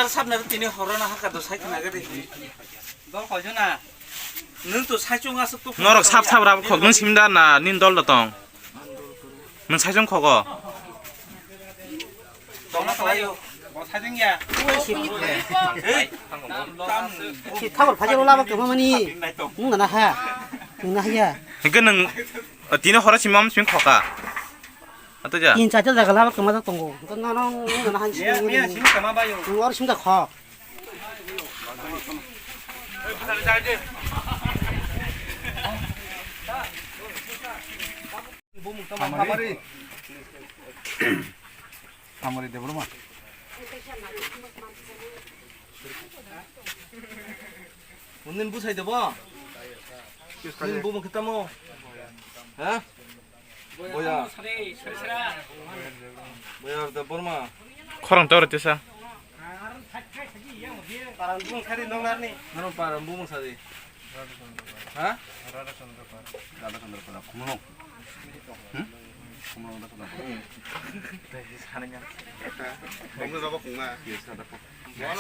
삽나라 뛰니 허러나 하까도 사이트나 그래. 너 거저나. 너또 사이중 가서 또. 너럭 삽삽을 거기 심다 나 닌돌러 동. 너 사이중 거거. 너나 좋아요. 뭐 사중이야. thì thao một phải cho lao vào mà ni cũng là ha cũng là ha 그는 어디는 허러 심으면 좀 거가. 어떠자? 인자 저 내가 lao vào mà tông go cái nó 한 예, 미야 지금 가만 봐요. nó 심다 커 아무리 대보로마. 오늘 무사히 돼봐. 오늘 보면 그때 뭐, 어? 뭐야? 뭐야, 나 보로마. 커랑 떨어졌어. Parang bumong sari dong nar nih. Naron parang bumong sari. Hah? Rada sondro pada kumulong. Kumulong dah pada. Dari sananya. Kamu apa kuma? Yes, ada kok.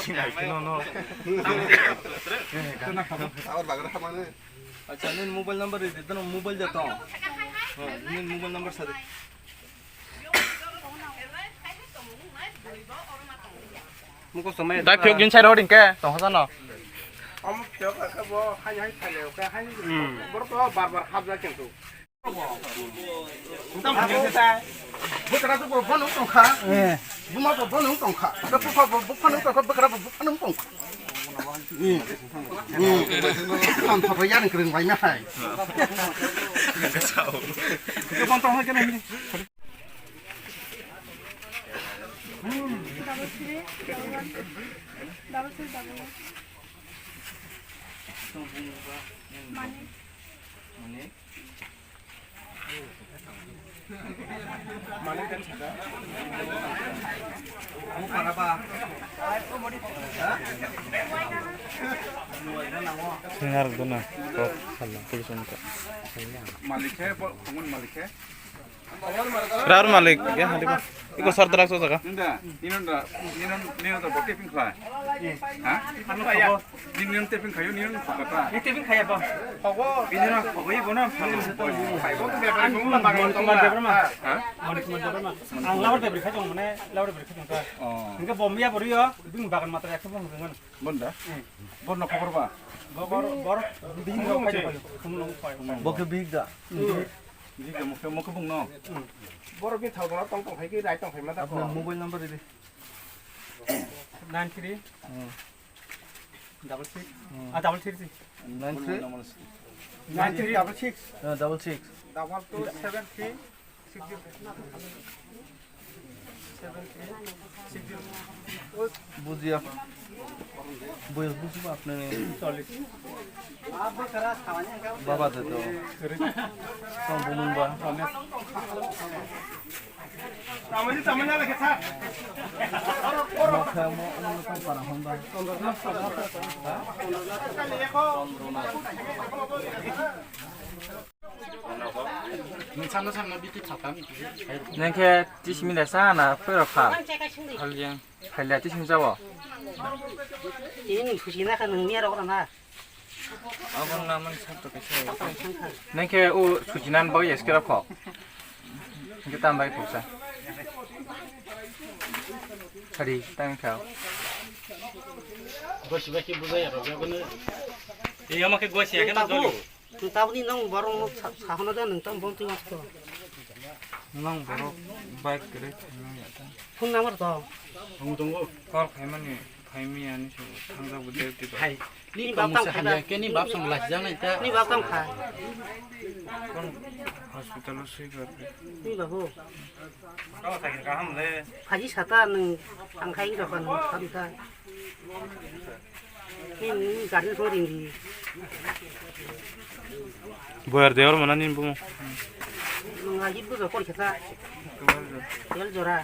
Sini no. Awar bagar sama nih. अच्छा नीन mobile number दे देता हूँ मोबाइल देता हूँ हाँ नीन mobile number सारे मुझको समय 나 벽 윤차로 어딘게 또 하잖아. हम जो का वो हाई हाई खाले हो क्या हाई बरको बार-बार हाफ जाके तो तम भागे था बकरा तो बनो तो खा बुमा तो बनो तो खा तो फुफा बनो तो बकरा बनो तो खा làm thật phải gia đình cường vậy nha phải cái con to hơn cái này đi Mana kan sada? Kamu para apa? 생활을 누나 또 살라 불순가. Maliknya, pengun maliknya. 라루 말릭 야 하리고 이거 서드락 소자가. Nunda, ini udah bokeh pingkla. Hah? Anu kaya? Ini teping kayu, ini apa? Ini teping kaya apa? Hawa, ini nak hawa ibu nak. Hawa tu berapa? Bangun kemana berapa? Hah? Ang lawar deh berikut yang mana? Lawar berikut yang mana? Oh, Ini bom ya baru ya, bingung bahkan mata ya kebom dengan. bunda. Bunda cover apa? Baru bingung apa aja, kumulong apa? Bokeh big dah. Ini kamu mau kebung no? Baru kita tahu kalau tong hai kita tong hai mana? Apna mobile number ini. 93 66 double 33 93 double 6 double 6 double 2 73 60 बुझिया बुझ आपने बाबा दे तो कौन बुमुन बा समझ ना लगे था मुखा मो उन को para honda nên chỉ xin để xa là phải là phải phải là chỉ xin sao ạ? 얘는 조심해 가 능미하라고 그러나 ông làm mình sao tôi cái nên cái u sujinan bao giờ cái đó cái tam bay phụ sa đi tăng khảo gosibaki budaya roga iya make gosia kan dulu 그 따분이 너무 바로 사하나다 능땀 본투 왔어 nong baru baik kere 폰 남을 더 tunggu kalau kaiman phải mi anh chú tham gia buổi tiệc đó hai ni bab tam khai cái ni bab sang las jangan itu ni bab tam khai con hospital lo sih kan ni bahu kalau tak kira ham le 가지 사다 능 상khai 거 건 감사 니 가는 소리인지 뭐야 대어로 만나님 보면 뭔가 이쁘게 꼬리 쳤다 열 줘라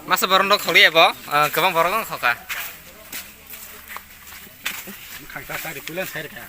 masa baru dok kholi ya bo kebang baru kan khoka खाकता तारी पुलन साइड का